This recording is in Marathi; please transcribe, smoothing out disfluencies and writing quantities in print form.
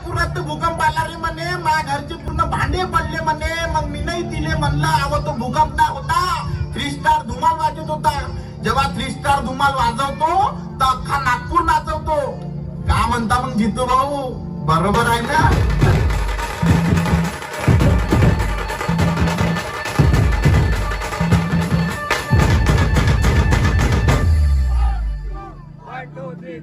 नागपुरात भूकंप आला रे म्हणे, माझ्या घरचे पूर्ण भांडे पडले म्हणे. मग मी नाही दिले म्हणलं. अहो तो भूकंप ना होता, 3 स्टार धुमाल वाजत होता. जेव्हा 3 स्टार धुमाल वाजवतो तर अख्खा नागपूर नाचवतो. का म्हणता मग जितू भाऊ, बरोबर आहे ना? One, two, three.